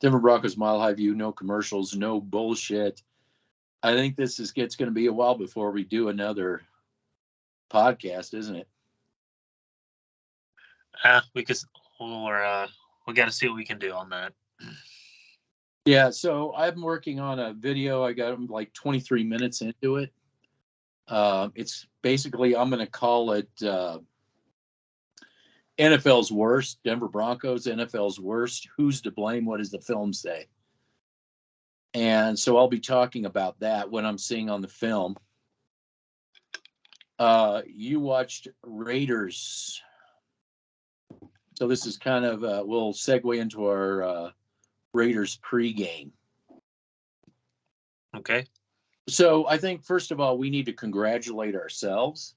Denver Broncos Mile High View, no commercials, no bullshit. I think it's going to be a while before we do another podcast, isn't it? We got to see what we can do on that. Yeah, so I'm working on a video. I got like 23 minutes into it. It's basically, I'm going to call it NFL's worst, Denver Broncos, NFL's worst. Who's to blame? What does the film say? And so I'll be talking about that, what I'm seeing on the film. You watched Raiders. So this is kind of, we'll segue into our Raiders pregame. Okay. So I think, first of all, we need to congratulate ourselves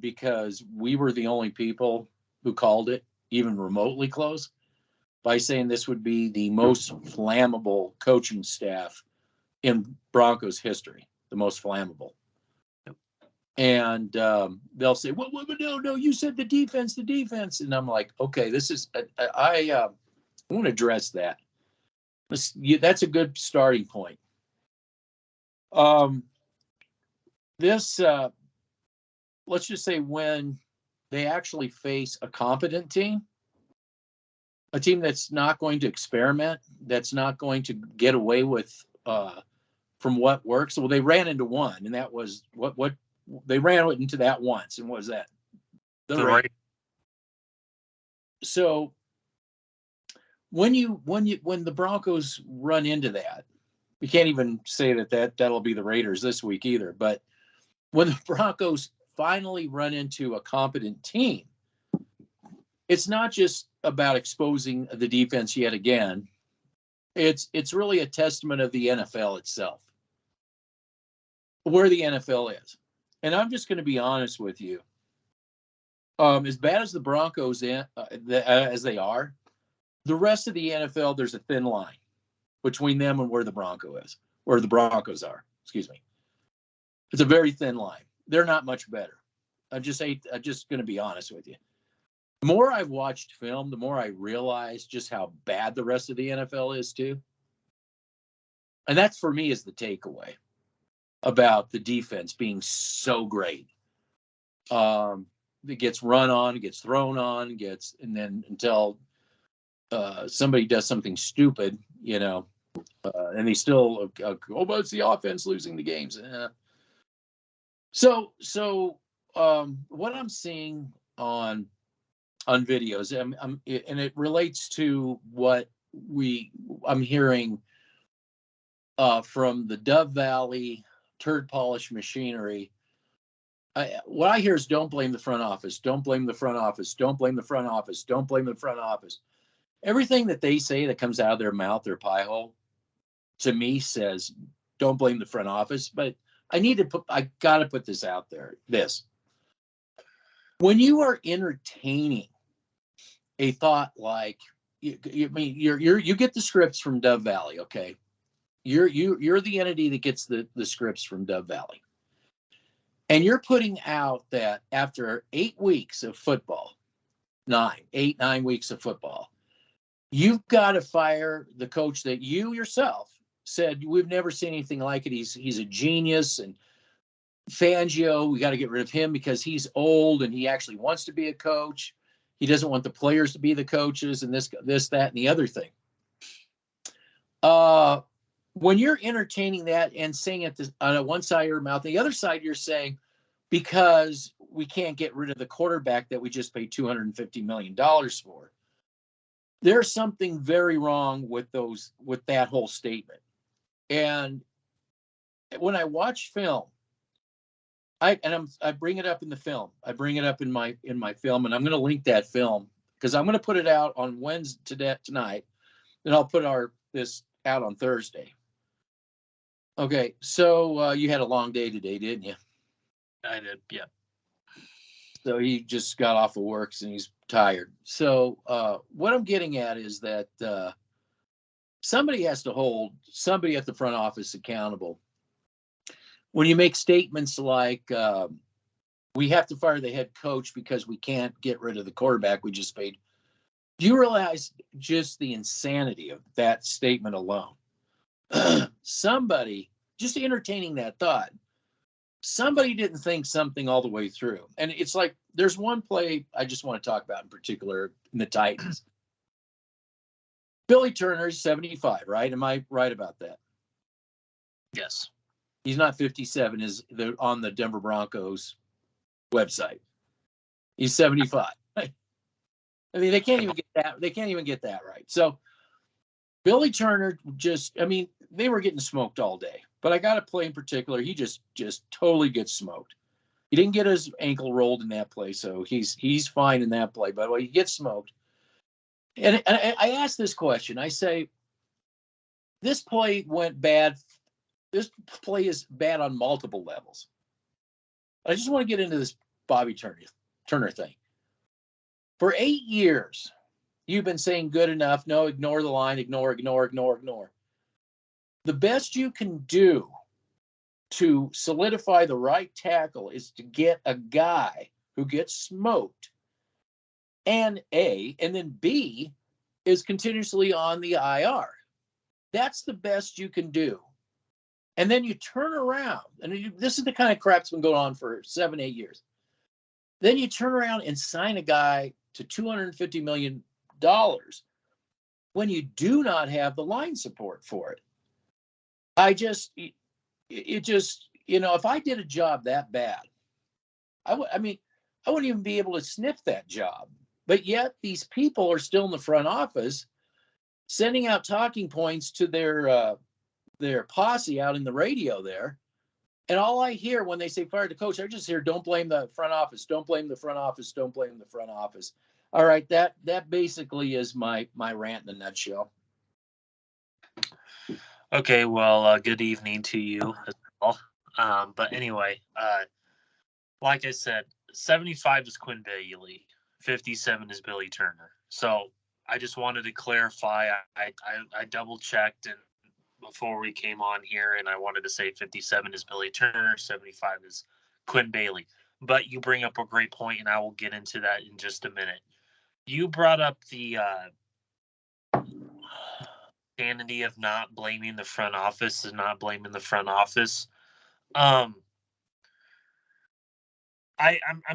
because we were the only people who called it even remotely close by saying this would be the most flammable coaching staff in Broncos history, the most flammable. And they'll say, well, no, you said the defense. And I'm like, okay, this is, I want to address that. That's a good starting point. Let's just say when they actually face a competent team, a team that's not going to experiment, that's not going to get away with from what works. Well, they ran into one, and that was what they ran into that once. And what was that? The Raiders. So when the Broncos run into that, we can't even say that'll be the Raiders this week either. But when the Broncos finally run into a competent team, it's not just about exposing the defense yet again. It's really a testament of the NFL itself, where the NFL is. And I'm just going to be honest with you. As bad as the Broncos as they are, the rest of the NFL, there's a thin line between them and where the Broncos are. Excuse me. It's a very thin line. They're not much better. I'm just going to be honest with you. The more I've watched film, the more I realize just how bad the rest of the NFL is too. And that for me is the takeaway about the defense being so great. It gets run on, it gets thrown on, and then until somebody does something stupid, and they still but it's the offense losing the games. So what I'm seeing on videos, and it relates to what I'm hearing from the Dove Valley turd polish machinery. What I hear is don't blame the front office. Don't blame the front office. Don't blame the front office. Don't blame the front office. Everything that they say that comes out of their mouth, their pie hole, to me says don't blame the front office. But I got to put this out there. When you are entertaining a thought like you get the scripts from Dove Valley, okay? You're the entity that gets the scripts from Dove Valley. And you're putting out that after 8 weeks of football, 9 weeks of football, you've got to fire the coach that you yourself said we've never seen anything like it. He's a genius, and Fangio, we got to get rid of him because he's old and he actually wants to be a coach. He doesn't want the players to be the coaches, and this, that, and the other thing. When you're entertaining that and saying it on one side of your mouth, the other side you're saying, because we can't get rid of the quarterback that we just paid $250 million for. There's something very wrong with that whole statement. And when I watch film, I bring it up in the film. I bring it up in my film, and I'm going to link that film because I'm going to put it out on Wednesday tonight, and I'll put this out on Thursday. Okay, so you had a long day today, didn't you? I did, yeah. So he just got off of work and he's tired. So what I'm getting at is that somebody has to hold somebody at the front office accountable. When you make statements like, we have to fire the head coach because we can't get rid of the quarterback we just paid Do you realize just the insanity of that statement alone? Somebody just entertaining that thought, somebody didn't think something all the way through. And it's like there's one play I just want to talk about in particular in the Titans. Billy Turner's 75, right? Am I right about that? Yes. He's not 57, is on the Denver Broncos website. He's 75. I mean, they can't even get that. They can't even get that right. So Billy Turner they were getting smoked all day. But I got a play in particular. He just totally gets smoked. He didn't get his ankle rolled in that play, so he's fine in that play. By the way, he gets smoked. And I asked this question. I say, this play went bad. This play is bad on multiple levels. I just want to get into this Bobby Turner thing. For 8 years, you've been saying good enough. No, ignore the line. Ignore. The best you can do to solidify the right tackle is to get a guy who gets smoked, and then B is continuously on the IR. That's the best you can do. And then you turn around, and this is the kind of crap that's been going on for 7-8 years. Then you turn around and sign a guy to $250 million when you do not have the line support for it. If I did a job that bad, I wouldn't even be able to sniff that job. But yet these people are still in the front office sending out talking points to their posse out in the radio there. And all I hear when they say fire the coach, I just hear, don't blame the front office. Don't blame the front office. Don't blame the front office. All right. That basically is my rant in a nutshell. Okay. Well, good evening to you as well. But anyway, like I said, 75 is Quinn Bailey, 57 is Billy Turner. So I just wanted to clarify. I double checked and before we came on here, and I wanted to say 57 is Billy Turner, 75 is Quinn Bailey. But you bring up a great point, and I will get into that in just a minute. You brought up the sanity of not blaming the front office and not blaming the front office. I'm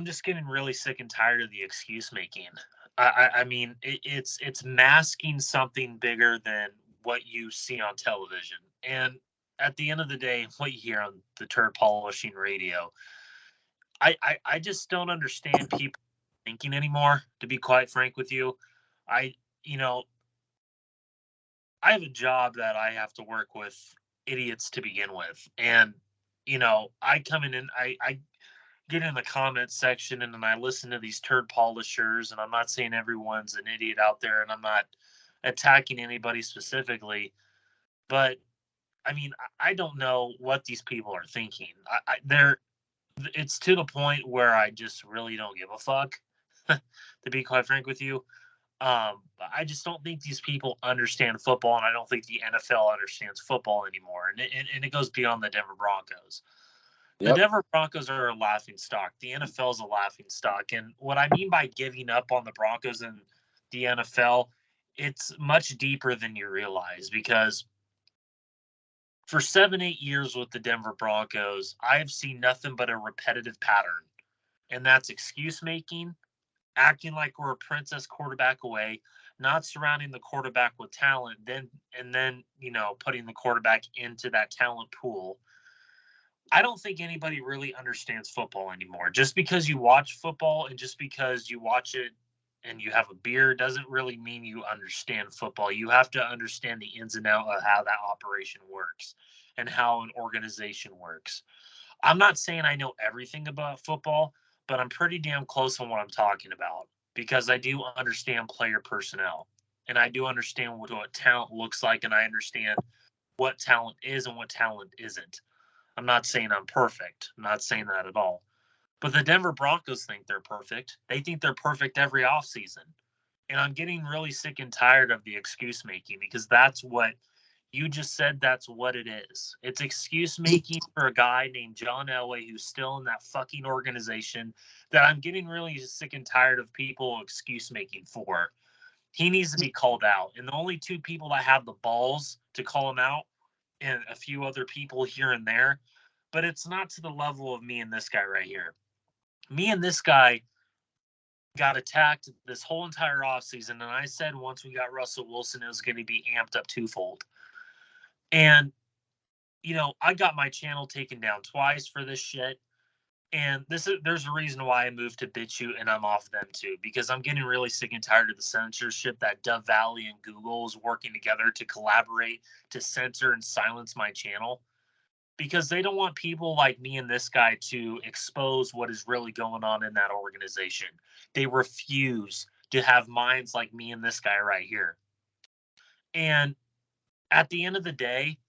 just getting really sick and tired of the excuse making. I mean, it's masking something bigger than what you see on television. And at the end of the day, what you hear on the turd polishing radio, I just don't understand people thinking anymore, to be quite frank with you. I have a job that I have to work with idiots to begin with. And, I come in and I get in the comments section and then I listen to these turd polishers, and I'm not saying everyone's an idiot out there, and I'm not attacking anybody specifically, but I mean, I don't know what these people are thinking. It's to the point where I just really don't give a fuck, to be quite frank with you. I just don't think these people understand football, and I don't think the NFL understands football anymore. And it goes beyond the Denver Broncos. Yep. The Denver Broncos are a laughing stock. The NFL is a laughing stock. And what I mean by giving up on the Broncos and the NFL, it's much deeper than you realize, because for 7-8 years with the Denver Broncos, I have seen nothing but a repetitive pattern. And that's excuse making, acting like we're a princess quarterback away, not surrounding the quarterback with talent, then putting the quarterback into that talent pool. I don't think anybody really understands football anymore. Just because you watch football and just because you watch it and you have a beer doesn't really mean you understand football. You have to understand the ins and outs of how that operation works and how an organization works. I'm not saying I know everything about football, but I'm pretty damn close on what I'm talking about, because I do understand player personnel, and I do understand what talent looks like, and I understand what talent is and what talent isn't. I'm not saying I'm perfect. I'm not saying that at all. But the Denver Broncos think they're perfect. They think they're perfect every offseason. And I'm getting really sick and tired of the excuse making, because that's what you just said. That's what it is. It's excuse making for a guy named John Elway who's still in that fucking organization, that I'm getting really sick and tired of people excuse making for. He needs to be called out. And the only two people that have the balls to call him out, and a few other people here and there, but it's not to the level of me and this guy right here. Me and this guy got attacked this whole entire offseason, and I said once we got Russell Wilson, it was going to be amped up twofold. And, I got my channel taken down twice for this shit. And there's a reason why I moved to BitChute and I'm off them too, because I'm getting really sick and tired of the censorship that Dove Valley and Google is working together to collaborate to censor and silence my channel, because they don't want people like me and this guy to expose what is really going on in that organization. They refuse to have minds like me and this guy right here. And at the end of the day,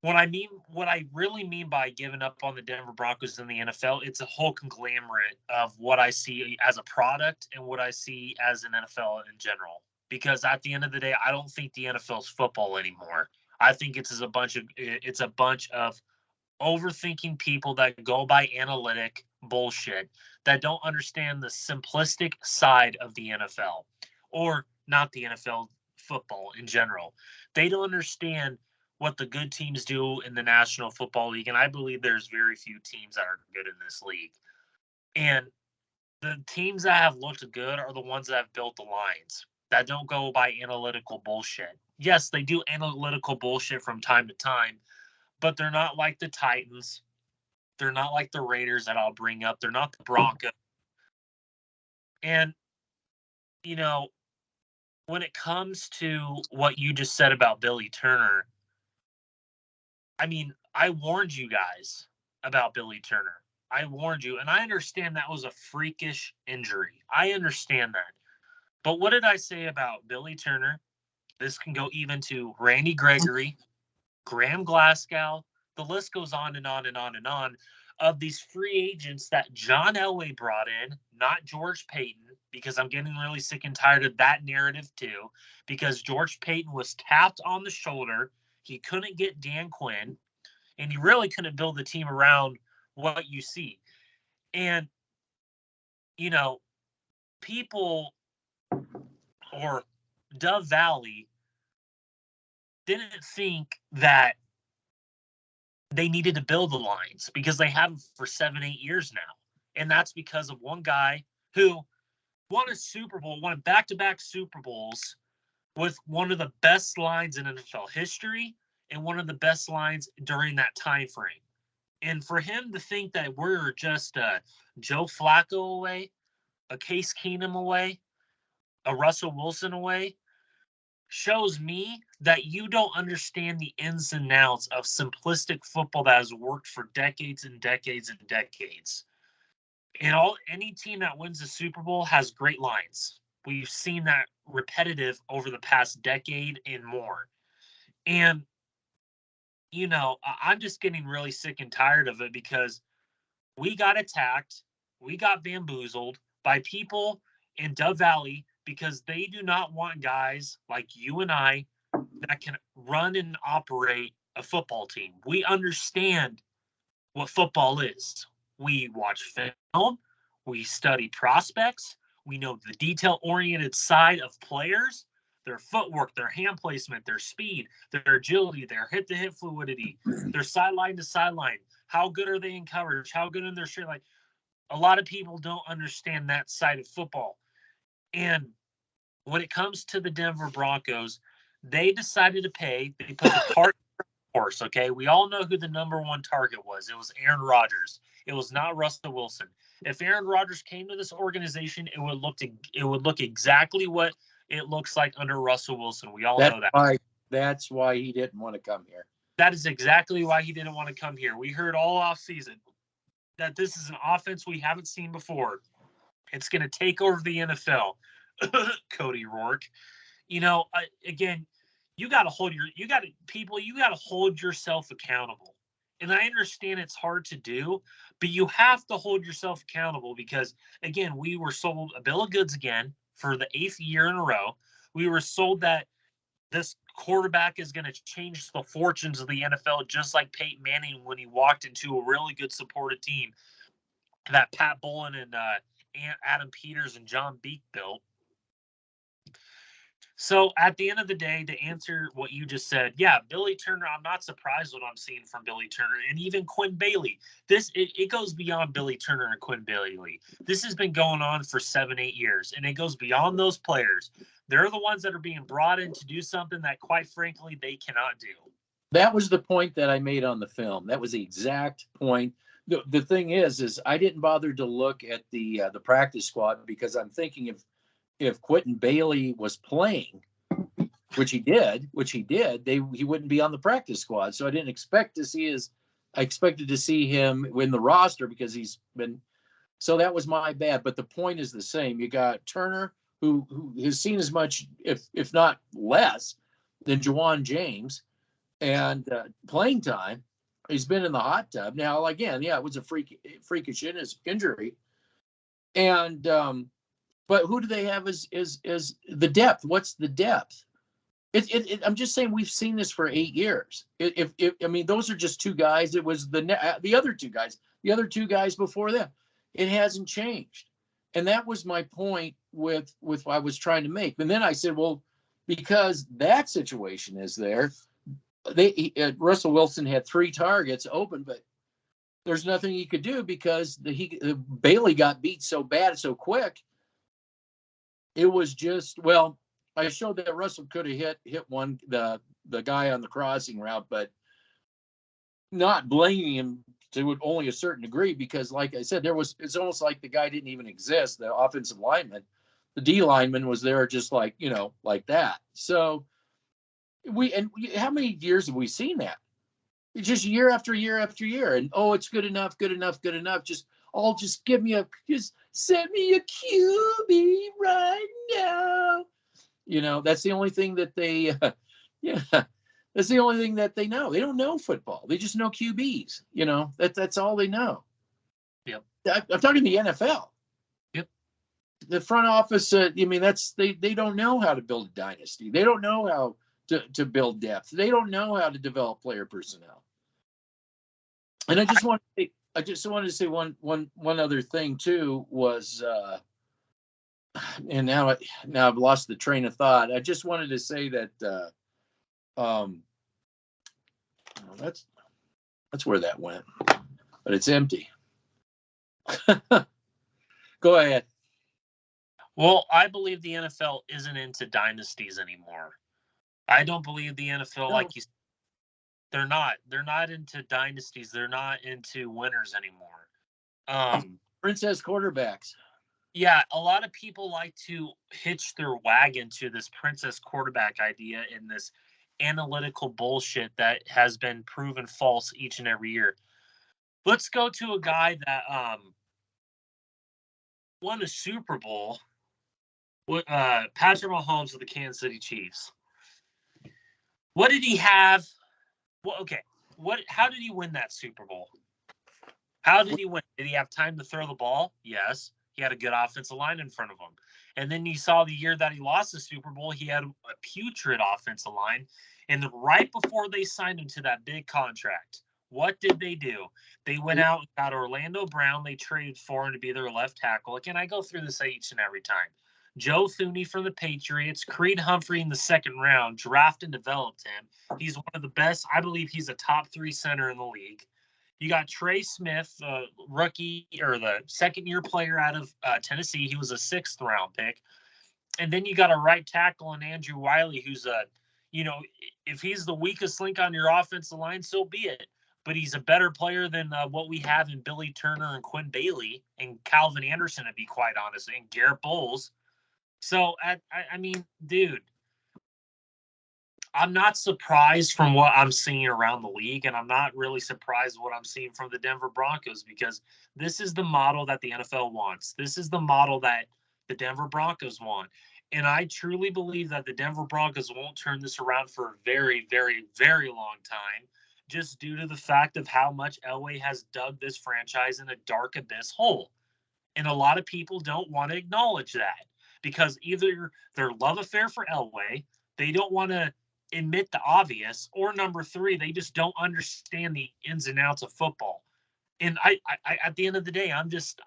what I really mean by giving up on the Denver Broncos in the NFL, it's a whole conglomerate of what I see as a product and what I see as an NFL in general. Because at the end of the day, I don't think the NFL is football anymore. I think it's a bunch of overthinking people that go by analytic bullshit that don't understand the simplistic side of the NFL, or not the NFL, football in general. They don't understand what the good teams do in the National Football League, and I believe there's very few teams that are good in this league. And the teams that have looked good are the ones that have built the lines that don't go by analytical bullshit. Yes, they do analytical bullshit from time to time, but they're not like the Titans. They're not like the Raiders that I'll bring up. They're not the Broncos. And, when it comes to what you just said about Billy Turner, I mean, I warned you guys about Billy Turner. I warned you, and I understand that was a freakish injury. I understand that. But what did I say about Billy Turner? This can go even to Randy Gregory, Graham Glasgow. The list goes on and on and on and on of these free agents that John Elway brought in, not George Payton, because I'm getting really sick and tired of that narrative too, because George Payton was tapped on the shoulder. He couldn't get Dan Quinn, and he really couldn't build the team around what you see. And, people or Dove Valley didn't think that they needed to build the lines because they have for 7-8 years now. And that's because of one guy who won a Super Bowl, won back-to-back Super Bowls with one of the best lines in NFL history and one of the best lines during that time frame. And for him to think that we're just Joe Flacco away, a Case Keenum away, a Russell Wilson away, shows me that you don't understand the ins and outs of simplistic football that has worked for decades and decades and decades. And any team that wins the Super Bowl has great lines. We've seen that repetitive over the past decade and more. And, I'm just getting really sick and tired of it because we got attacked, we got bamboozled by people in Dove Valley because they do not want guys like you and I that can run and operate a football team. We understand what football is. We watch film, we study prospects, we know the detail-oriented side of players, their footwork, their hand placement, their speed, their agility, their hip-to-hip fluidity, their sideline to sideline. How good are they in coverage? How good in their straight line? A lot of people don't understand that side of football. And when it comes to the Denver Broncos, they decided to pay. They put the cart horse, okay? We all know who the number one target was. It was Aaron Rodgers. It was not Russell Wilson. If Aaron Rodgers came to this organization, it would look exactly what it looks like under Russell Wilson. We all know that. That's why he didn't want to come here. That is exactly why he didn't want to come here. We heard all off season that this is an offense we haven't seen before. It's going to take over the NFL. Cody Rourke. Again, you got to hold yourself accountable. And I understand it's hard to do, but you have to hold yourself accountable because, again, we were sold a bill of goods again for the 8th year in a row. We were sold that this quarterback is going to change the fortunes of the NFL, just like Peyton Manning when he walked into a really good supported team that Pat Bowlen and Adam Peters and John Beek built. So at the end of the day, to answer what you just said, yeah, Billy Turner, I'm not surprised what I'm seeing from Billy Turner and even Quinn Bailey. It goes beyond Billy Turner and Quinn Bailey. This has been going on for 7-8 years, and it goes beyond those players. They're the ones that are being brought in to do something that, quite frankly, they cannot do. That was the point that I made on the film. That was the exact point. The thing is I didn't bother to look at the practice squad because I'm thinking if Quentin Bailey was playing, which he did, he wouldn't be on the practice squad. So I didn't expect to see I expected to see him in the roster because he's been. So that was my bad. But the point is the same. You got Turner, who has seen as much, if not less, than Juwan James, and playing time. He's been in the hot tub. Now, again, yeah, it was a freakish injury. And but who do they have as the depth? What's the depth? I'm just saying we've seen this for 8 years. If I mean, those are just two guys. It was the other two guys before them. It hasn't changed, and that was my point with what I was trying to make. And then I said, well, because that situation is there, Russell Wilson had 3 targets open, but there's nothing he could do because Bailey got beat so bad so quick. It was just, well, I showed that Russell could have hit the guy on the crossing route, but not blaming him to only a certain degree because, like I said, it's almost like the guy didn't even exist. The offensive lineman, the D lineman was there just like that. So how many years have we seen that? It's just year after year after year, and it's good enough. Just send me a QB right now. That's the only thing that they, that's the only thing that they know. They don't know football. They just know QBs. That's all they know. Yep. I'm talking the NFL. Yep. The front office. They don't know how to build a dynasty. They don't know how to build depth. They don't know how to develop player personnel. And I just wanted to say one other thing too was. And now I've lost the train of thought. I just wanted to say that that's where that went, but it's empty. Go ahead. Well, I believe the NFL isn't into dynasties anymore. I don't believe the NFL, like you said, they're not into dynasties. They're not into winners anymore. Princess quarterbacks. Yeah, a lot of people like to hitch their wagon to this princess quarterback idea in this analytical bullshit that has been proven false each and every year. Let's go to a guy that won a Super Bowl with Patrick Mahomes of the Kansas City Chiefs. What did he have? Well, okay. How did he win that Super Bowl? How did he win? Did he have time to throw the ball? Yes. He had a good offensive line in front of him. And then you saw the year that he lost the Super Bowl, he had a putrid offensive line. And right before they signed him to that big contract, what did they do? They went out and got Orlando Brown. They traded for him to be their left tackle. Again, I go through this each and every time. Joe Thuney from the Patriots, Creed Humphrey in the second round, drafted and developed him. He's one of the best. I believe he's a top 3 center in the league. You got Trey Smith, rookie or the second-year player out of Tennessee. He was a 6th round pick. And then you got a right tackle in Andrew Wiley, who's if he's the weakest link on your offensive line, so be it. But he's a better player than what we have in Billy Turner and Quinn Bailey and Calvin Anderson, to be quite honest, and Garrett Bowles. So, I mean, dude, I'm not surprised from what I'm seeing around the league, and I'm not really surprised what I'm seeing from the Denver Broncos because this is the model that the NFL wants. This is the model that the Denver Broncos want. And I truly believe that the Denver Broncos won't turn this around for a very, very, very long time, just due to the fact of how much Elway has dug this franchise in a dark abyss hole. And a lot of people don't want to acknowledge that because either their love affair for Elway, they don't want to admit the obvious, or number 3, they just don't understand the ins and outs of football. And I at the end of the day, I'm just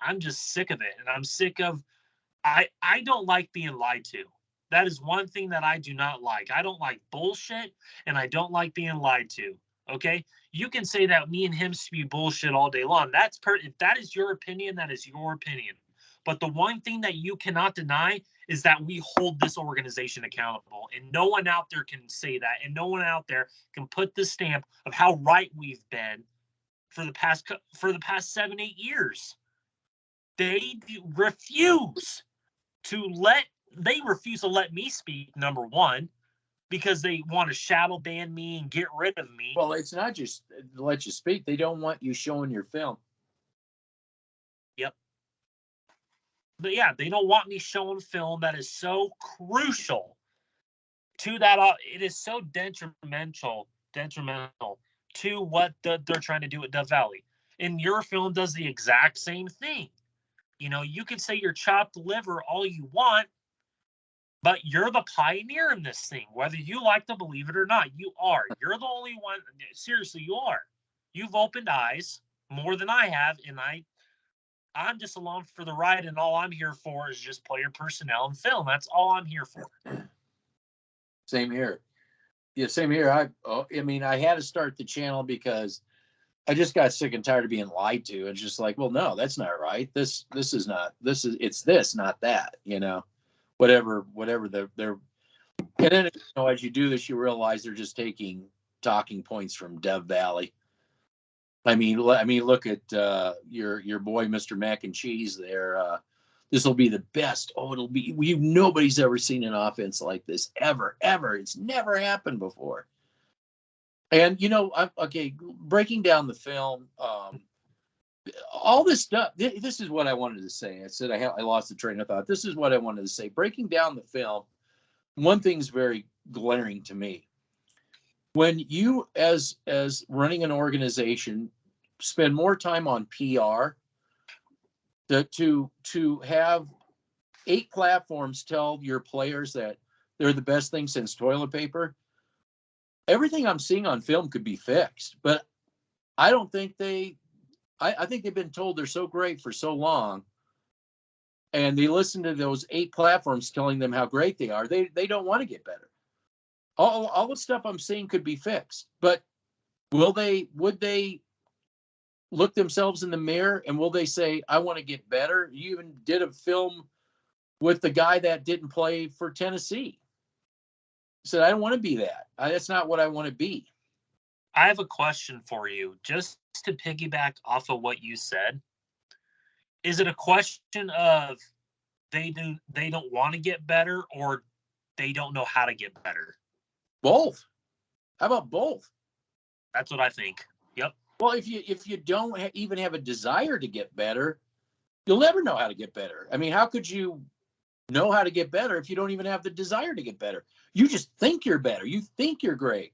sick of it. And I'm sick of, I don't like being lied to. That is one thing that I do not like. I don't like bullshit, and I don't like being lied to. Okay? You can say that me and him spew bullshit all day long. If that is your opinion, that is your opinion. But the one thing that you cannot deny is that we hold this organization accountable, and no one out there can say that, and no one out there can put the stamp of how right we've been for the past 7-8 years. They refuse to let me speak, number one, because they want to shadow ban me and get rid of me. Well, it's not just to let you speak. They don't want you showing your film. Yep. But yeah, they don't want me showing film that is so crucial to that. It is so detrimental to what they're trying to do at Dove Valley. And your film does the exact same thing. You know, you can say you're chopped liver all you want, but you're the pioneer in this thing, whether you like to believe it or not. You are. You're the only one. Seriously, you are. You've opened eyes more than I have, and I'm just along for the ride, and all I'm here for is just player personnel and film. That's all I'm here for. Same here. Yeah, same here. I mean, I had to start the channel because I just got sick and tired of being lied to. It's just like, well, no, that's not right. It's this, not that, you know, whatever they're, and then, you know, as you do this, you realize they're just taking talking points from Dove Valley. I mean, look at your boy, Mr. Mac and Cheese there. This will be the best. Oh, it'll be, nobody's ever seen an offense like this ever. It's never happened before. And, you know, okay, breaking down the film, all this stuff, this is what I wanted to say. I said I lost the train of thought. This is what I wanted to say. Breaking down the film, one thing's very glaring to me. When you, as running an organization, spend more time on PR, to have 8 platforms tell your players that they're the best thing since toilet paper, everything I'm seeing on film could be fixed. But I don't think I think they've been told they're so great for so long, and they listen to those 8 platforms telling them how great they are. They don't want to get better. All the stuff I'm seeing could be fixed, but would they look themselves in the mirror and will they say, I want to get better? You even did a film with the guy that didn't play for Tennessee. Said, I don't want to be that. That's not what I want to be. I have a question for you, just to piggyback off of what you said. Is it a question of they don't want to get better, or they don't know how to get better? Both. How about both? That's what I think. Yep. Well, if you don't even have a desire to get better, you'll never know how to get better. I mean, how could you know how to get better if you don't even have the desire to get better? You just think you're better. You think you're great.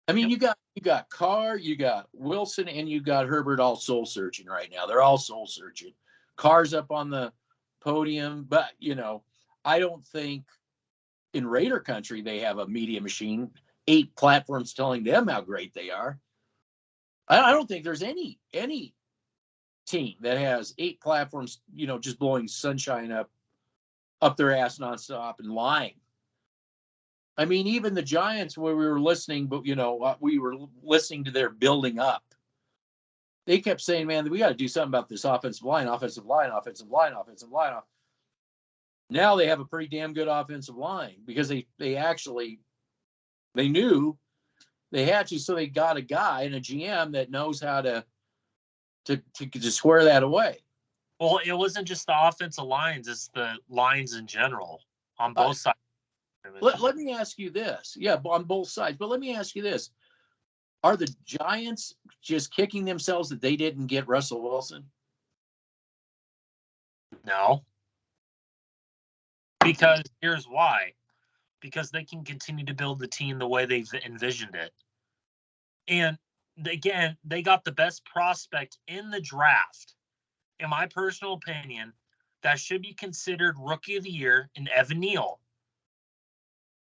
I mean, yep. you got Carr, you got Wilson, and you got Herbert all soul searching right now. They're all soul searching. Carr's up on the podium, but you know, I don't think in Raider country they have a media machine, 8 platforms telling them how great they are. I don't think there's any team that has 8 platforms, you know, just blowing sunshine up their ass nonstop and lying. I mean, even the Giants, where we were listening, but you know, we were listening to their building up. They kept saying, "Man, we got to do something about this offensive line." Now they have a pretty damn good offensive line because they knew they had to, so they got a guy and a GM that knows how to square that away. Well, it wasn't just the offensive lines; it's the lines in general on both sides. Let me ask you this. Yeah, on both sides. But let me ask you this. Are the Giants just kicking themselves that they didn't get Russell Wilson? No. Because here's why. Because they can continue to build the team the way they've envisioned it. And again, they got the best prospect in the draft, in my personal opinion, that should be considered Rookie of the Year in Evan Neal.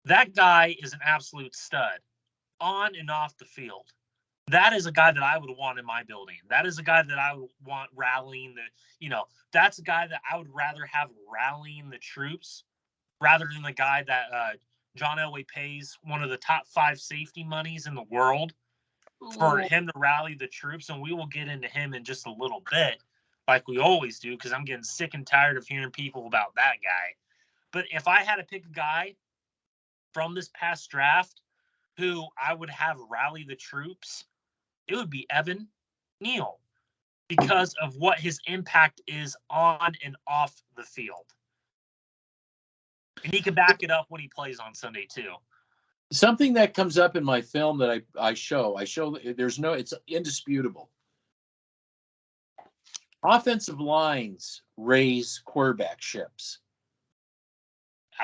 That guy is an absolute stud on and off the field. That is a guy that I would want in my building. That is a guy that I would want rallying that's a guy that I would rather have rallying the troops rather than the guy that John Elway pays one of the top 5 safety monies in the world for him to rally the troops. And we will get into him in just a little bit, like we always do, because I'm getting sick and tired of hearing people about that guy. But if I had to pick a guy from this past draft who I would have rally the troops, it would be Evan Neal, because of what his impact is on and off the field. And he can back it up when he plays on Sunday too. Something that comes up in my film that I show it's indisputable. Offensive lines raise quarterback ships.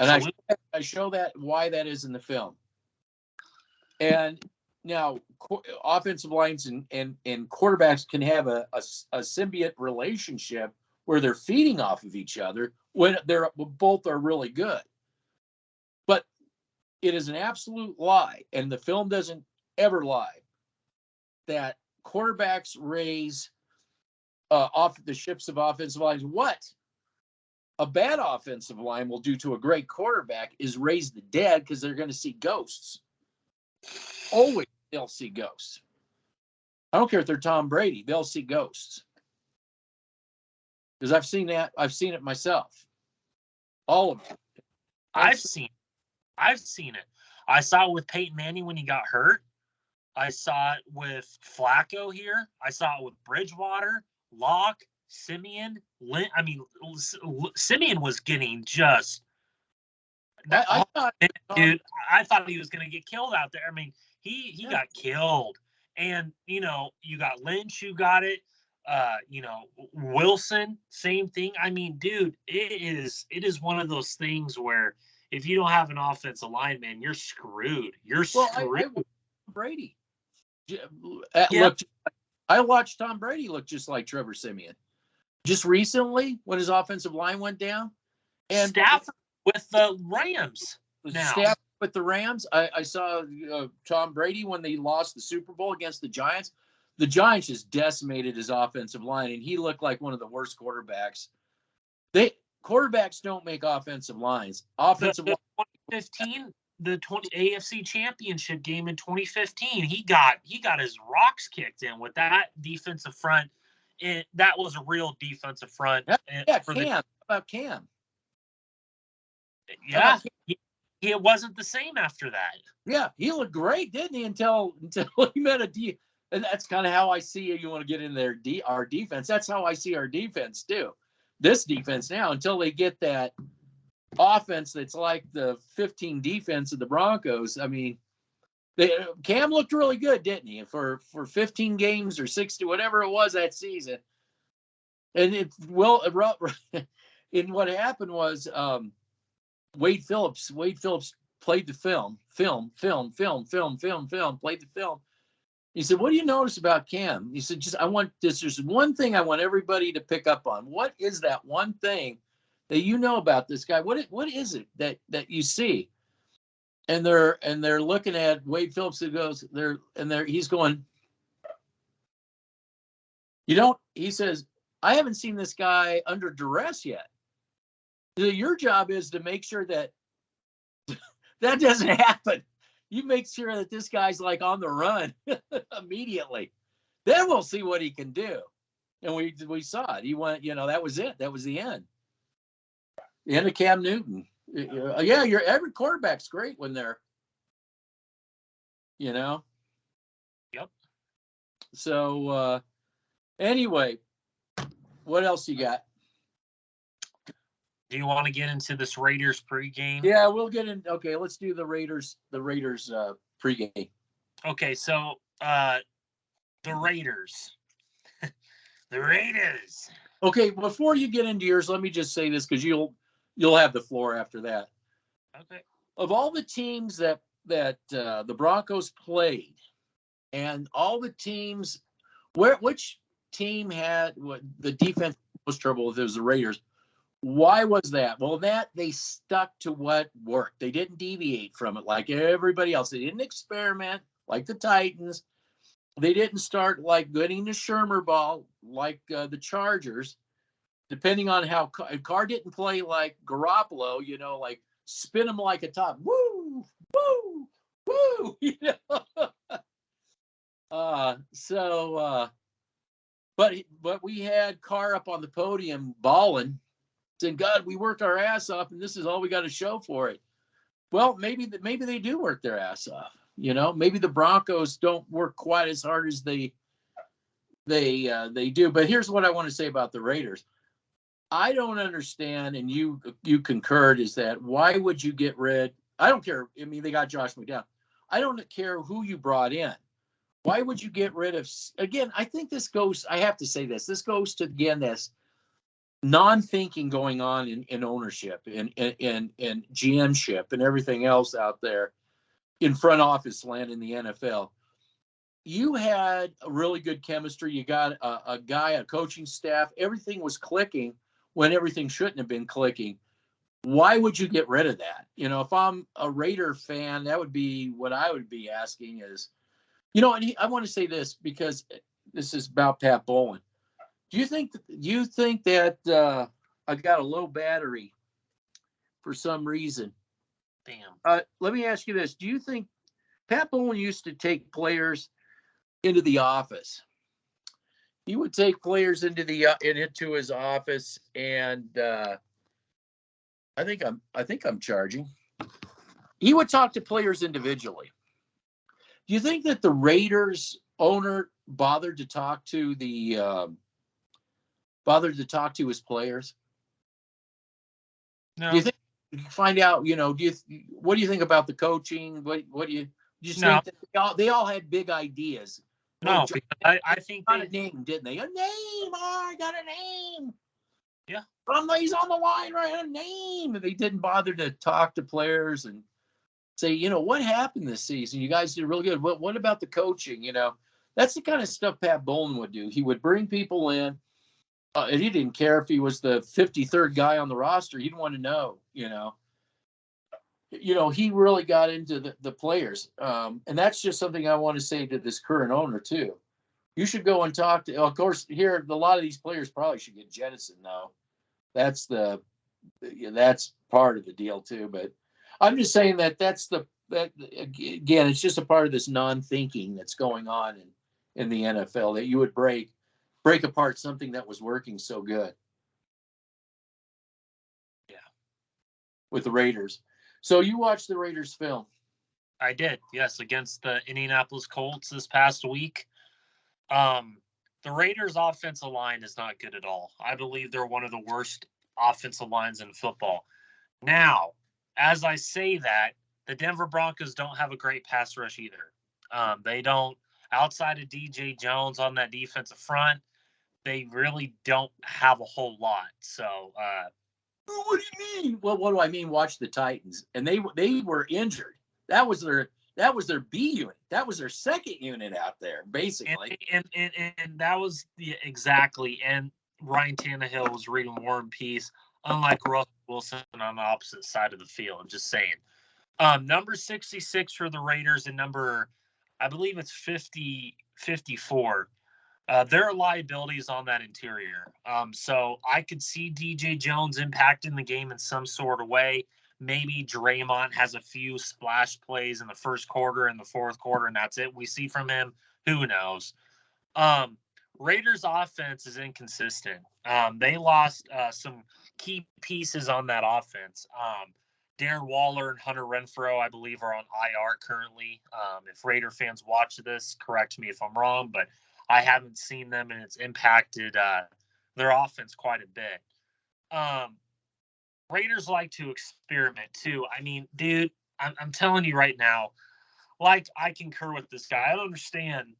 Absolutely. And I show that why that is in the film. And now offensive lines and quarterbacks can have a symbiote relationship where they're feeding off of each other when they're both are really good. But it is an absolute lie, and the film doesn't ever lie, that quarterbacks raise off the ships of offensive lines. What a bad offensive line will do to a great quarterback is raise the dead, because they're going to see ghosts. Always they'll see ghosts. I don't care if they're Tom Brady, they'll see ghosts. Because I've seen that. I've seen it myself. All of it. I've seen it. I saw it with Peyton Manning when he got hurt. I saw it with Flacco here. I saw it with Bridgewater, Locke, Simeon. Simeon was getting just. I thought he was going to get killed out there. I mean, he got killed. And, you got Lynch who got it. Wilson, same thing. I mean, dude, it is one of those things where if you don't have an offensive line, man, you're screwed. You're screwed. Brady. Look, I watched Tom Brady look just like Trevor Simeon just recently when his offensive line went down. And Stafford with the Rams. Stafford with the Rams. I saw Tom Brady when they lost the Super Bowl against the Giants. The Giants just decimated his offensive line, and he looked like one of the worst quarterbacks. Quarterbacks don't make offensive lines. Offensive line. 2015, the AFC Championship game in 2015, he got his rocks kicked in with that defensive front. That was a real defensive front. Cam. How about Cam? Yeah, it wasn't the same after that. Yeah, he looked great, didn't he? Until he met a D. And that's kind of how I see it. You want to get in there, our defense. That's how I see our defense too. This defense now, until they get that offense that's like the 15 defense of the Broncos. I mean, Cam looked really good, didn't he? For 15 games or 60, whatever it was that season. And what happened was Wade Phillips played the film, played the film. He said, "What do you notice about Cam?" He said, there's one thing I want everybody to pick up on. What is that one thing that you know about this guy? What is it that you see? And they're looking at Wade Phillips, who goes there, and he's going, he says, "I haven't seen this guy under duress yet. So your job is to make sure that that doesn't happen. You make sure that this guy's like on the run immediately. Then we'll see what he can do." And we saw it. He went, that was it. That was the end. The end of Cam Newton. Yeah, every quarterback's great when they're, Yep. So anyway, what else you got? Do you want to get into this Raiders pregame? Yeah, we'll get in. Okay, let's do the Raiders pregame. Okay, so the Raiders. The Raiders. Okay, before you get into yours, let me just say this, because you'll have the floor after that. Okay. Of all the teams that the Broncos played, and all the teams, which team had the defense most trouble with? It was the Raiders. Why was that? Well, they stuck to what worked. They didn't deviate from it like everybody else. They didn't experiment like the Titans. They didn't start like getting the Shermer ball like the Chargers. Depending on how Carr didn't play like Garoppolo, like spin them like a top. Woo, woo, woo. You know. But we had Carr up on the podium balling, saying, "God, we worked our ass off, and this is all we got to show for it." Well, maybe they do work their ass off. You know, maybe the Broncos don't work quite as hard as they do. But here's what I want to say about the Raiders. I don't understand, and you concurred, is that why would you get rid? I don't care. I mean, they got Josh McDowell. I don't care who you brought in. Why would you get rid of? Again, I think this goes. I have to say this. This goes to again this non-thinking going on in ownership and GMship and everything else out there in front office land in the NFL. You had a really good chemistry. You got a guy, a coaching staff. Everything was clicking when everything shouldn't have been clicking. Why would you get rid of that? You know, if I'm a Raider fan, that would be what I would be asking is, you know, and I want to say this because this is about Pat Bowlen. Do you think that I got a low battery for some reason? Damn. Let me ask you this. Do you think Pat Bowlen used to take players into the office? He would take players into his office, and I think I'm charging. He would talk to players individually. Do you think that the Raiders owner bothered to talk to his players? No. Do you think find out? You know, what do you think about the coaching? What do you just think that they all had big ideas? No, because I think they got a name, didn't they? A name. Oh, I got a name. Yeah. He's on the line, right? A name. And they didn't bother to talk to players and say, you know, what happened this season? You guys did really good. What about the coaching? You know, that's the kind of stuff Pat Bowlen would do. He would bring people in. And he didn't care if he was the 53rd guy on the roster. He'd want to know, you know. He really got into the players. And that's just something I want to say to this current owner, too. You should go and talk to, of course, here, a lot of these players probably should get jettisoned, though. That's part of the deal, too. But I'm just saying that again, it's just a part of this non-thinking that's going on in the NFL, that you would break apart something that was working so good. Yeah. With the Raiders. So you watched the Raiders film? I did, yes, against the Indianapolis Colts this past week. The Raiders' offensive line is not good at all. I believe they're one of the worst offensive lines in football. Now, as I say that, the Denver Broncos don't have a great pass rush either. They don't, outside of DJ Jones on that defensive front, they really don't have a whole lot. So, what do you mean? Well, what do I mean? Watch the Titans, and they were injured. That was their B unit. That was their second unit out there, basically. And that was exactly. And Ryan Tannehill was reading War and Peace, unlike Russell Wilson on the opposite side of the field. I'm just saying. Number 66 for the Raiders and number, I believe it's 54. There are liabilities on that interior. So I could see DJ Jones impacting the game in some sort of way. Maybe Draymond has a few splash plays in the first quarter and the fourth quarter, and that's it we see from him. Who knows? Raiders offense is inconsistent. They lost some key pieces on that offense. Darren Waller and Hunter Renfrow, I believe, are on IR currently. If Raider fans watch this, correct me if I'm wrong, but I haven't seen them, and it's impacted their offense quite a bit. Raiders like to experiment, too. I mean, dude, I'm telling you right now, like, I concur with this guy. I don't understand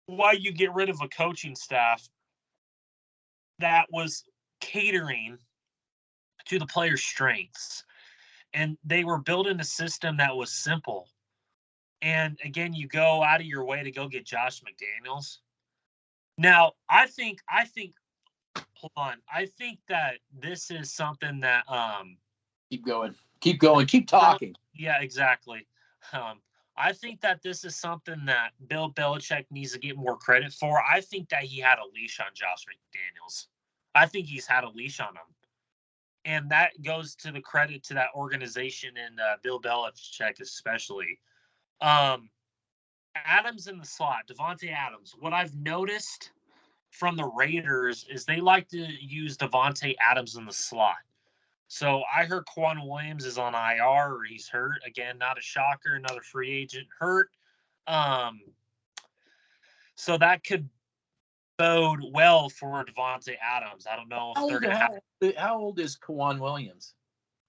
why you get rid of a coaching staff that was catering to the players' strengths. And they were building a system that was simple. And again, you go out of your way to go get Josh McDaniels. Now, I think hold on. I think that this is something that keep going, keep talking. Yeah, exactly. I think that this is something that Bill Belichick needs to get more credit for. I think that he had a leash on Josh McDaniels. I think he's had a leash on him. and that goes to the credit to that organization and Bill Belichick especially. Adams in the slot, Devontae Adams. What I've noticed from the Raiders is they like to use Devontae Adams in the slot. So I heard Quan Williams is on IR or he's hurt. Again, not a shocker, another free agent hurt. So that could bode well for Devontae Adams. I don't know if they're going to have. How old is Kawan Williams?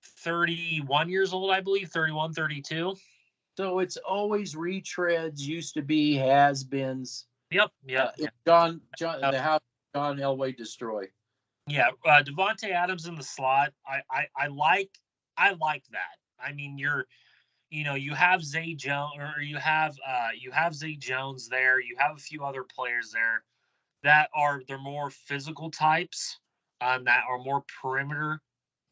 31 years old, I believe, 31, 32. So it's always retreads, used to be has-beens. Yep. John, the house John Elway destroyed. Yeah, Devontae Adams in the slot. I like that. I mean, you have Zay Jones, or you have Zay Jones there. You have a few other players there that they're more physical types, that are more perimeter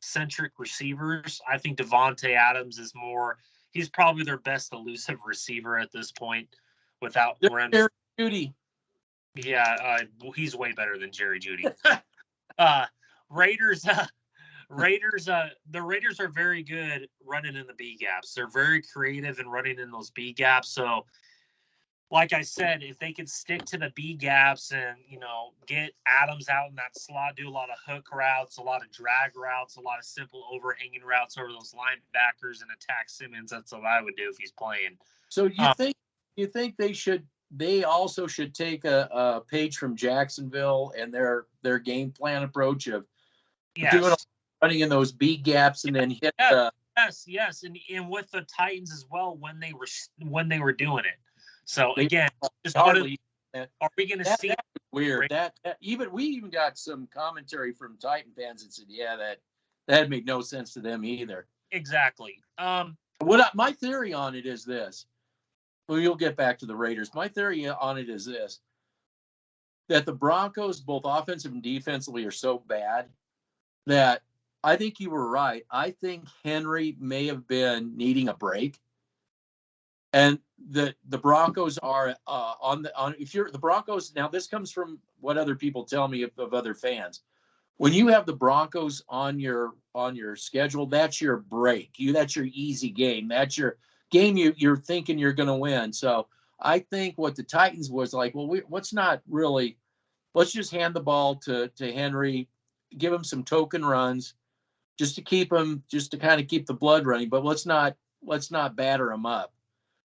centric receivers. I think Devontae Adams is more. He's probably their best elusive receiver at this point, without Jerry Jeudy. Yeah, he's way better than Jerry Jeudy. Raiders. The Raiders are very good running in the B gaps. They're very creative in running in those B gaps. So, like I said, if they could stick to the B gaps and, get Adams out in that slot, do a lot of hook routes, a lot of drag routes, a lot of simple overhanging routes over those linebackers and attack Simmons, that's what I would do if he's playing. So you think they also should take a page from Jacksonville and their game plan approach of doing running in those B gaps and then hit yes, and with the Titans as well when they were doing it. So again, are we going to see? That weird. That we even got some commentary from Titan fans that said, that made no sense to them either. Exactly. My theory on it is this. Well, you'll get back to the Raiders. My theory on it is this: that the Broncos, both offensive and defensively, are so bad that I think you were right. I think Henry may have been needing a break. And the Broncos are if you're the Broncos, now this comes from what other people tell me of other fans. When you have the Broncos on your schedule, that's your break. That's your easy game. That's your game you're thinking you're going to win. So I think what the Titans was like, well, let's just hand the ball to Henry, give him some token runs just to kind of keep the blood running, but let's not batter him up.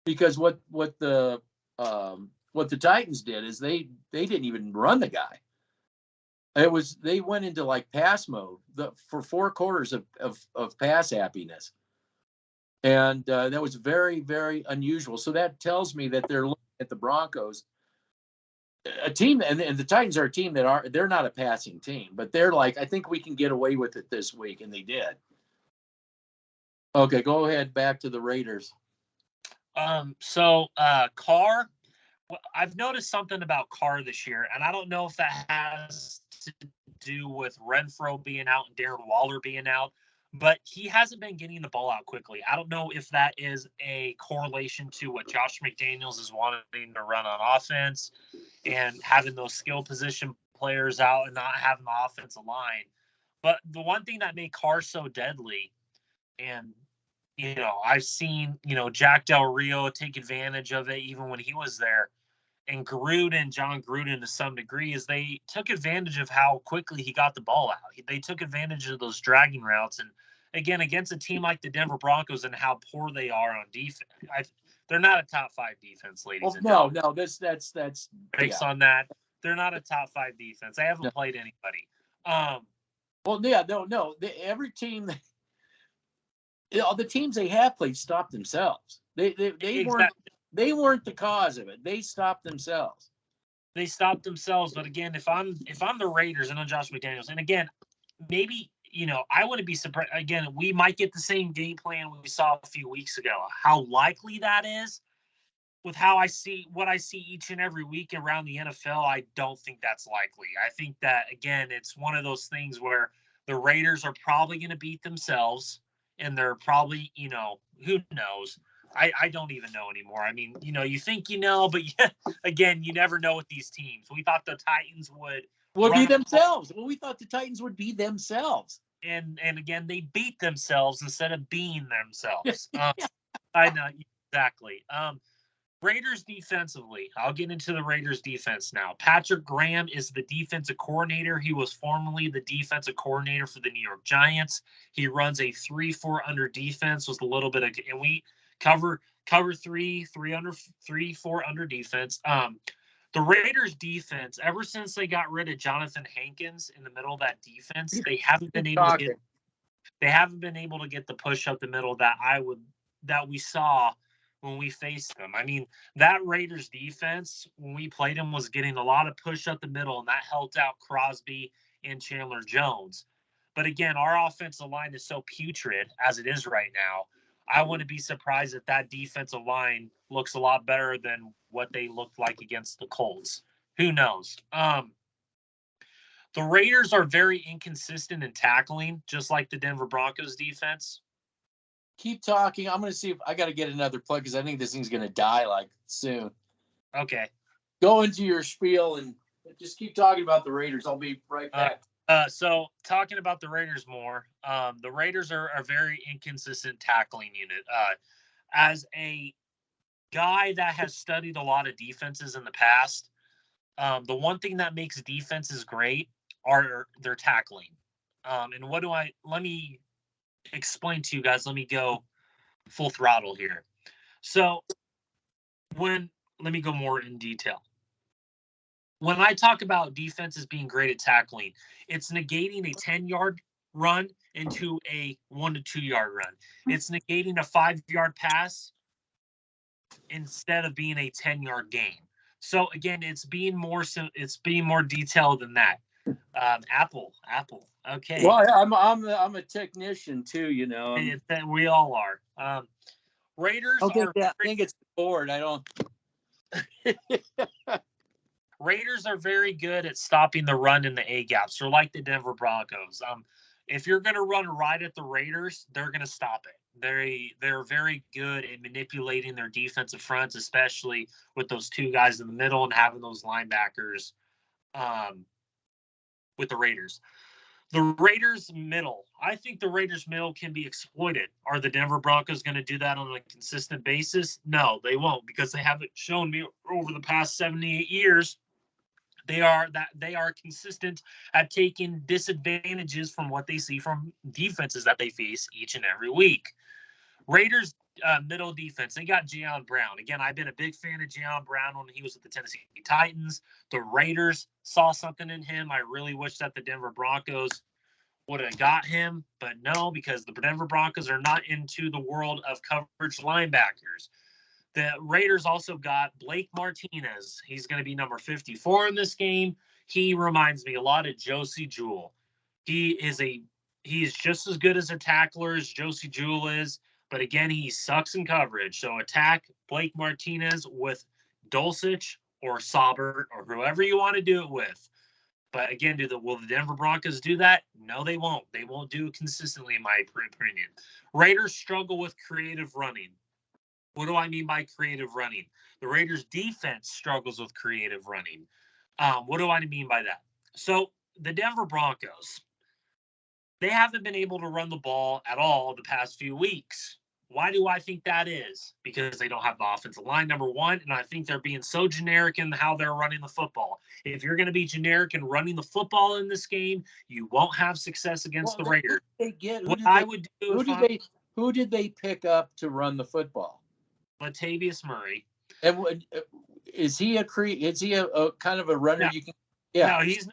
Because what the Titans did is they didn't even run the guy. They went into like pass mode for 4 quarters of pass happiness, and that was very, very unusual. So that tells me that they're looking at the Broncos, a team, and the Titans are a team they're not a passing team, but they're like, I think we can get away with it this week, and they did. Okay, go ahead. Back to the Raiders. Carr, I've noticed something about Carr this year, and I don't know if that has to do with Renfro being out and Darren Waller being out, but he hasn't been getting the ball out quickly. I don't know if that is a correlation to what Josh McDaniels is wanting to run on offense and having those skill position players out and not having the offensive line. But the one thing that made Carr so deadly, and I've seen, Jack Del Rio take advantage of it even when he was there. And John Gruden to some degree, is they took advantage of how quickly he got the ball out. They took advantage of those dragging routes. And again, against a team like the Denver Broncos and how poor they are on defense, they're not a top 5 defense, ladies and gentlemen. No, that's based on that. They're not a top 5 defense. They haven't played anybody. Every team. The teams they have played stopped themselves. They weren't the cause of it. They stopped themselves. But again, if I'm the Raiders and I'm Josh McDaniels, and again, maybe I wouldn't be surprised. Again, we might get the same game plan we saw a few weeks ago. How likely that is, with what I see each and every week around the NFL, I don't think that's likely. I think that again, it's one of those things where the Raiders are probably going to beat themselves. And they're probably, who knows? I don't even know anymore. I mean, you think but again, you never know with these teams. We thought the Titans would be themselves. Well, we thought the Titans would be themselves. and again, they beat themselves instead of being themselves. I know exactly. Raiders defensively. I'll get into the Raiders defense now. Patrick Graham is the defensive coordinator. He was formerly the defensive coordinator for the New York Giants. He runs a 3-4 under defense with a little bit of, and we cover 3-4 under defense. The Raiders defense, ever since they got rid of Jonathan Hankins in the middle of that defense, they haven't been able to get the push up the middle that we saw when we faced them. I mean, that Raiders defense, when we played them, was getting a lot of push up the middle, and that helped out Crosby and Chandler Jones. But again, our offensive line is so putrid as it is right now. I wouldn't be surprised if that defensive line looks a lot better than what they looked like against the Colts. Who knows? The Raiders are very inconsistent in tackling, just like the Denver Broncos defense. Keep talking. I'm going to see if I got to get another plug because I think this thing's going to die like soon. Okay. Go into your spiel and just keep talking about the Raiders. I'll be right back. So talking about the Raiders more, the Raiders are a very inconsistent tackling unit. As a guy that has studied a lot of defenses in the past, the one thing that makes defenses great are their tackling. And let me explain to you guys. Let me go full throttle here. So let me go more in detail. When I talk about defenses being great at tackling, it's negating a 10-yard run into a 1 to 2 yard run. It's negating a 5-yard pass instead of being a 10-yard gain. So again, it's being more detailed than that. Apple. Okay. Well, I'm a technician too, you know. We all are. Raiders I think it's the board. I don't. Raiders are very good at stopping the run in the A gaps. They're like the Denver Broncos. If you're going to run right at the Raiders, they're going to stop it. They're very good at manipulating their defensive fronts, especially with those two guys in the middle and having those linebackers with the Raiders. The Raiders middle. I think the Raiders middle can be exploited. Are the Denver Broncos going to do that on a consistent basis? No, they won't, because they haven't shown me over the past 78 years they are consistent at taking disadvantages from what they see from defenses that they face each and every week. Raiders middle defense, they got Jayon Brown. Again, I've been a big fan of Jayon Brown when he was with the Tennessee Titans. The Raiders saw something in him. I really wish that the Denver Broncos would have got him, but no, because the Denver Broncos are not into the world of coverage linebackers. The Raiders also got Blake Martinez. He's going to be number 54 in this game. He reminds me a lot of Josie Jewell. He is just as good as a tackler as Josie Jewell is, but again, he sucks in coverage. So attack Blake Martinez with Dulcich or Saubert or whoever you want to do it with. But again, will the Denver Broncos do that? No, they won't. They won't do it consistently, in my opinion. Raiders struggle with creative running. What do I mean by creative running? The Raiders defense struggles with creative running. What do I mean by that? So the Denver Broncos, they haven't been able to run the ball at all the past few weeks. Why do I think that is? Because they don't have the offensive line, number one, and I think they're being so generic in how they're running the football. If you're going to be generic in running the football in this game, you won't have success against the Raiders. Who did they pick up to run the football? Latavius Murray. And is he a kind of a runner? No, he's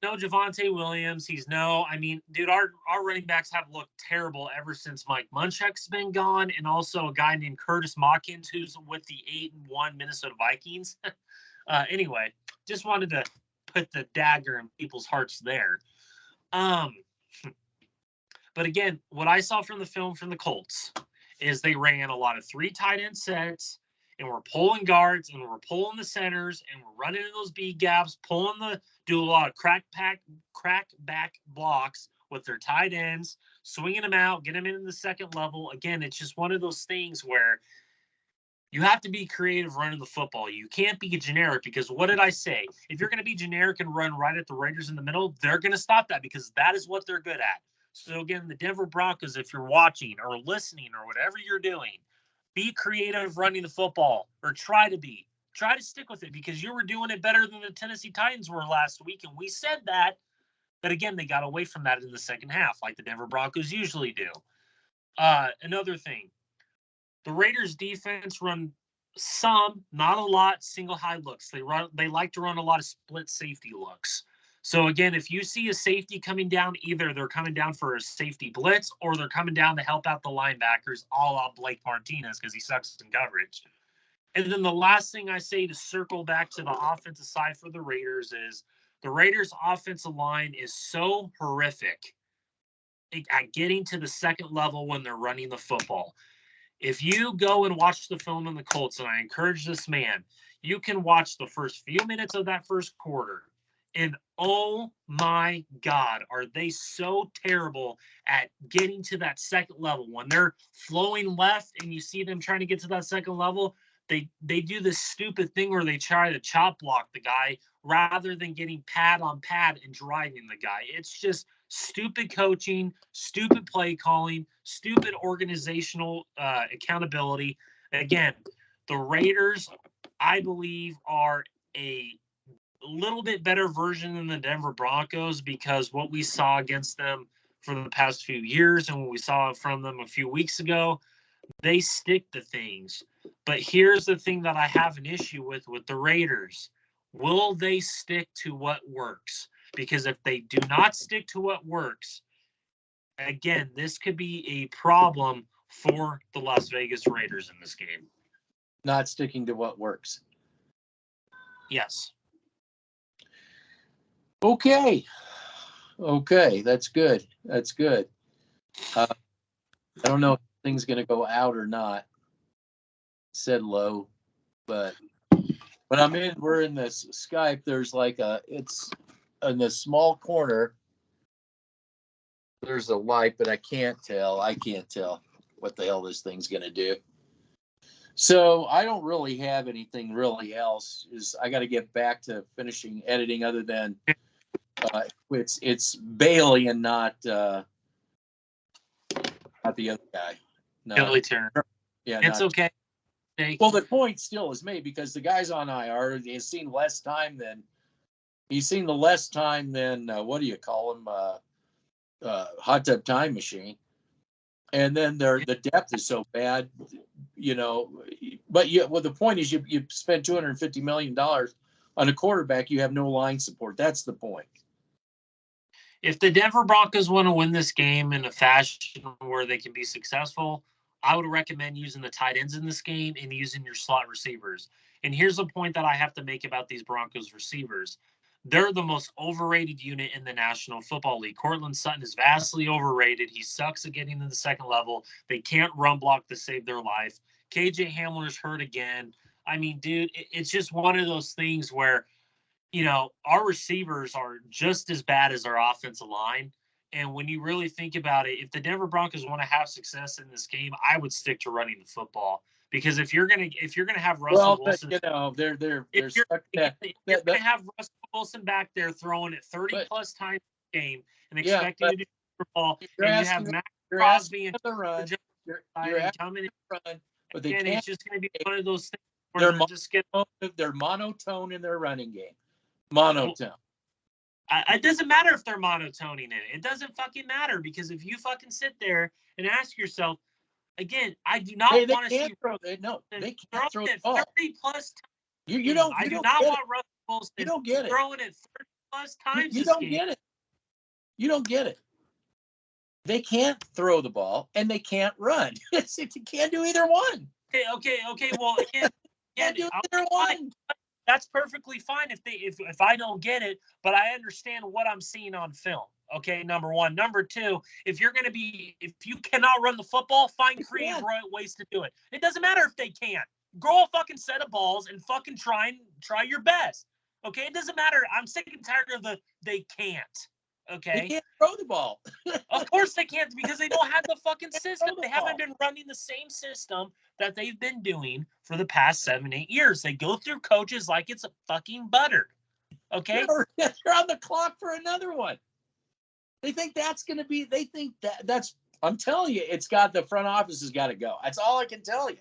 no Javonte Williams. Dude, our running backs have looked terrible ever since Mike Munchak's been gone, and also a guy named Curtis Mockins who's with the 8-1 Minnesota Vikings. Anyway, just wanted to put the dagger in people's hearts there. But again, what I saw from the film from the Colts is they ran a lot of 3 tight end sets, and we're pulling guards, and we're pulling the centers, and we're running in those B gaps, do a lot of crack back blocks with their tight ends, swinging them out, get them in the second level. Again, it's just one of those things where you have to be creative running the football. You can't be generic, because what did I say? If you're going to be generic and run right at the Raiders in the middle, they're going to stop that, because that is what they're good at. So again, the Denver Broncos, if you're watching or listening or whatever you're doing, be creative running the football, or try to be. Try to stick with it, because you were doing it better than the Tennessee Titans were last week, and we said that. But again, they got away from that in the second half, like the Denver Broncos usually do. Another thing, the Raiders defense run some, not a lot, single high looks. They like to run a lot of split safety looks. So again, if you see a safety coming down, either they're coming down for a safety blitz or they're coming down to help out the linebackers, a la Blake Martinez, because he sucks in coverage. And then the last thing I say to circle back to the offensive side for the Raiders is the Raiders' offensive line is so horrific at getting to the second level when they're running the football. If you go and watch the film on the Colts, and I encourage this man, you can watch the first few minutes of that first quarter, and oh my God, are they so terrible at getting to that second level. When they're flowing left and you see them trying to get to that second level, they do this stupid thing where they try to chop block the guy rather than getting pad on pad and driving the guy. It's just stupid coaching, stupid play calling, stupid organizational accountability. Again, the Raiders, I believe, are a little bit better version than the Denver Broncos, because what we saw against them for the past few years and what we saw from them a few weeks ago, they stick to things. But here's the thing that I have an issue with the Raiders. Will they stick to what works? Because if they do not stick to what works, again, this could be a problem for the Las Vegas Raiders in this game. Not sticking to what works. Yes. Okay, that's good. That's good. I don't know if thing's going to go out or not. Said low, but when we're in this Skype, there's like it's in the small corner. There's a light, but I can't tell what the hell this thing's going to do. So I don't really have anything really else. I got to get back to finishing editing, other than it's Bailey and not the other guy. Billy Turner. Yeah, it's okay. Well, the point still is made, because the guy's on IR. He's seen the less time than what do you call him? Hot tub time machine. And then the depth is so bad, But the point is, you spend $250 million on a quarterback. You have no line support. That's the point. If the Denver Broncos want to win this game in a fashion where they can be successful, I would recommend using the tight ends in this game and using your slot receivers. And here's a point that I have to make about these Broncos receivers. They're the most overrated unit in the National Football League. Courtland Sutton is vastly overrated. He sucks at getting to the second level. They can't run block to save their life. KJ Hamler's hurt again. I mean, dude, it's just one of those things where, our receivers are just as bad as our offensive line. And when you really think about it, if the Denver Broncos want to have success in this game, I would stick to running the football. Because if you're gonna have Russell Wilson, they're stuck that. You're gonna have Russell Wilson back there throwing it 30 plus times a game and expecting to do the ball, and you have Matt Crosby and the run. coming in, but they can't. It's just gonna be one of those things where they're monotone in their running game. Monotone. It doesn't matter if they're monotoning in it. It doesn't fucking matter, because if you fucking sit there and ask yourself, again, I do not want to see. They can't throw it 30 plus times. You don't. I do not want Russell Wilson throwing it 30 plus times. You don't get it. You don't get it. They can't throw the ball and they can't run. You can't do either one. Okay. Well, again, can't do either one. That's perfectly fine if I don't get it, but I understand what I'm seeing on film. Okay, number one. Number two, if you cannot run the football, find creative ways to do it. It doesn't matter if they can't. Grow a fucking set of balls and fucking try your best. Okay, it doesn't matter. I'm sick and tired of they can't. Okay, they can't throw the ball. Of course they can't, because they don't have the fucking system. They haven't been running the same system that they've been doing for the past 7-8 years. They go through coaches like it's a fucking butter. Okay? They're on the clock for another one. They think that's going to be. They think that's. I'm telling you, it's got the front office has got to go. That's all I can tell you.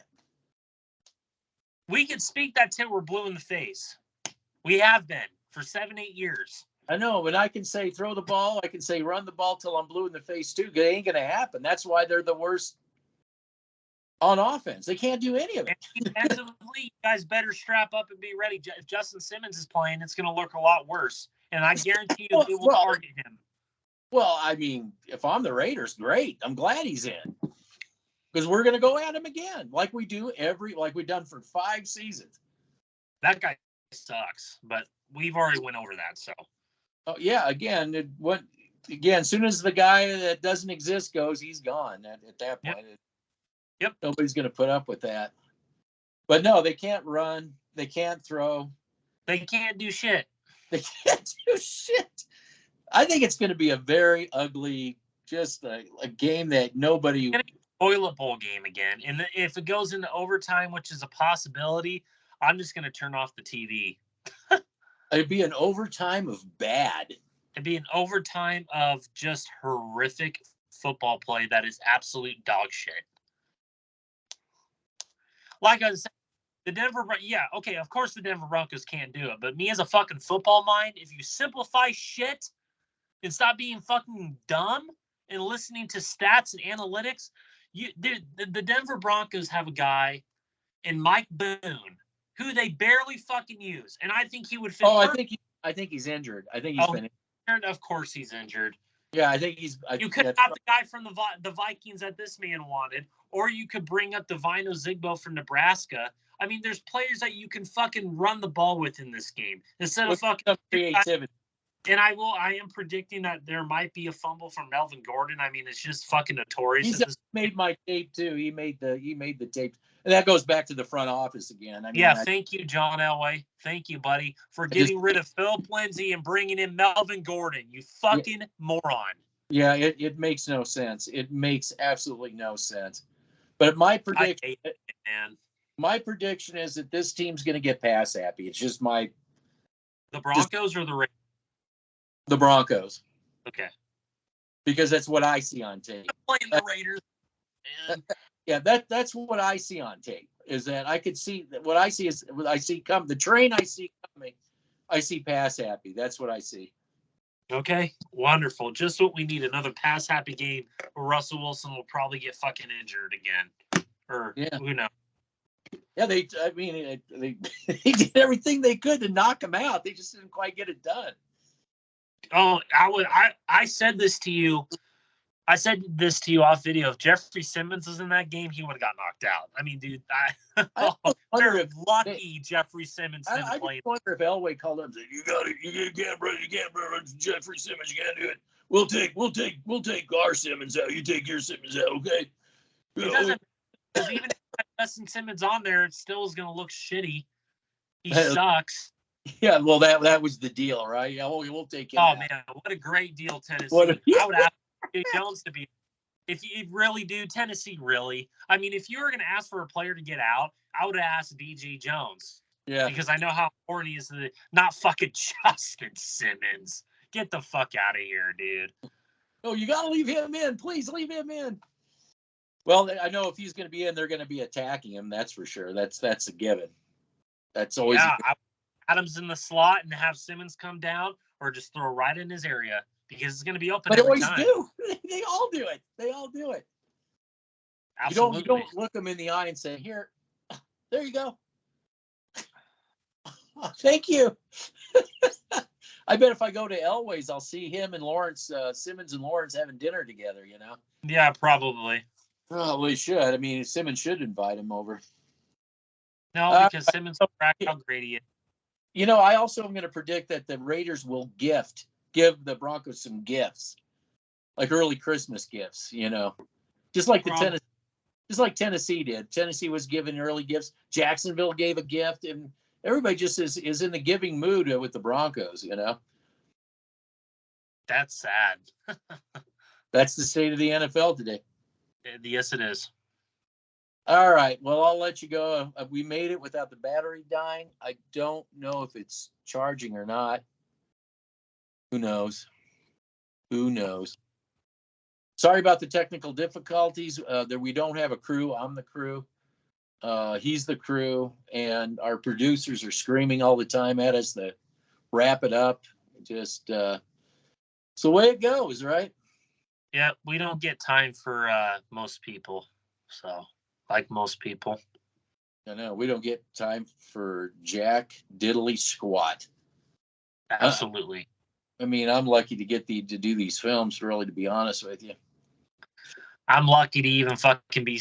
We can speak that till we're blue in the face. We have been for 7-8 years. I know, but I can say throw the ball. I can say run the ball till I'm blue in the face too. It ain't going to happen. That's why they're the worst on offense. They can't do any of it. And defensively, you guys better strap up and be ready. If Justin Simmons is playing, it's going to look a lot worse. And I guarantee you they will target him. Well, I mean, if I'm the Raiders, great. I'm glad he's in. Because we're going to go at him again, like we do like we've done for 5 seasons. That guy sucks, but we've already went over that. So, oh yeah, again, as soon as the guy that doesn't exist goes, he's gone. At that point, yep, nobody's going to put up with that. But no, they can't run. They can't throw. They can't do shit. They can't do shit. I think it's going to be a very ugly, just a game that nobody. Toilet bowl game again, and if it goes into overtime, which is a possibility, I'm just going to turn off the TV. It'd be an overtime of bad. It'd be an overtime of just horrific football play that is absolute dog shit. Like I said, of course the Denver Broncos can't do it, but me as a fucking football mind, if you simplify shit and stop being fucking dumb and listening to stats and analytics, the Denver Broncos have a guy in Mike Boone who they barely fucking use, and I think he would fit. Oh, I think he's injured. I think he's been injured. Of course, he's injured. Yeah, I think he's. You could have the guy from the Vikings that this man wanted, or you could bring up Divino Zigbo from Nebraska. I mean, there's players that you can fucking run the ball with in this game instead of fucking creativity. And I am predicting that there might be a fumble from Melvin Gordon. I mean, it's just fucking notorious. He's made my tape too. He made the tape. And that goes back to the front office again. I mean, thank you, John Elway. Thank you, buddy, for getting rid of Phil Lindsay and bringing in Melvin Gordon. You fucking moron. Yeah, it makes no sense. It makes absolutely no sense. But my prediction, my prediction is that this team's going to get pass happy. It's just the Broncos or the Raiders? The Broncos. Okay. Because that's what I see on tape. I'm playing the Raiders. Yeah, that's what I see on tape. Is that I could see that what I see is what I see come the train I see coming. I see pass happy. That's what I see. Okay, wonderful. Just what we need. Another pass happy game where Russell Wilson will probably get fucking injured again. Or who knows? Yeah, they did everything they could to knock him out. They just didn't quite get it done. Oh, I said this to you. I said this to you off video. If Jeffrey Simmons was in that game, he would have got knocked out. I mean, dude, they're lucky Jeffrey Simmons didn't play. I wonder if Elway called him and said, "You can't run Jeffrey Simmons. You can't do it. We'll take our Simmons out. You take your Simmons out, okay?" It doesn't. Because even if you have Justin Simmons on there, it still is going to look shitty. He sucks. Yeah, well, that was the deal, right? Yeah, we'll take him. Oh man, what a great deal, Tennessee! I would ask Jones to be. If you really do, Tennessee really. I mean, if you were going to ask for a player to get out, I would ask D.J. Jones. Yeah. Because I know how important he is. Not fucking Justin Simmons. Get the fuck out of here, dude. Oh, you got to leave him in. Please leave him in. Well, I know if he's going to be in, they're going to be attacking him. That's for sure. That's a given. That's always. Yeah, Adams in the slot and have Simmons come down, or just throw right in his area because it's going to be open. But every always time. do. They all do it. They all do it. Absolutely. You don't look them in the eye and say, "Here, there you go." Thank you. I bet if I go to Elway's, I'll see him and Lawrence, Simmons and Lawrence having dinner together. You know. Yeah, probably. Oh, well, he should. I mean, Simmons should invite him over. No, because Simmons will crack how great he is. You know, I also am going to predict that the Raiders will give the Broncos some gifts, like early Christmas gifts. You know, just like Tennessee did. Tennessee was given early gifts. Jacksonville gave a gift, and everybody just is in the giving mood with the Broncos. You know, that's sad. That's the state of the NFL today. Yes, it is. All right. Well, I'll let you go. We made it without the battery dying. I don't know if it's charging or not. Who knows? Who knows? Sorry about the technical difficulties. That we don't have a crew. I'm the crew. He's the crew, and our producers are screaming all the time at us to wrap it up. Just it's the way it goes, right? Yeah, we don't get time for most people. So, like most people. I know we don't get time for jack diddly squat. Absolutely. I mean, I'm lucky to get to do these films. Really, to be honest with you, I'm lucky to even fucking be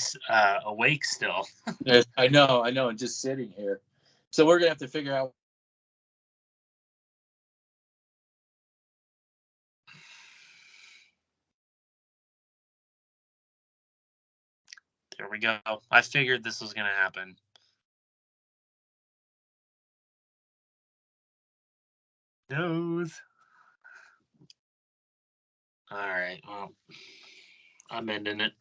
awake still. I know, and just sitting here. So we're gonna have to figure out. There we go. I figured this was gonna happen. Nose. All right. Well, I'm ending it.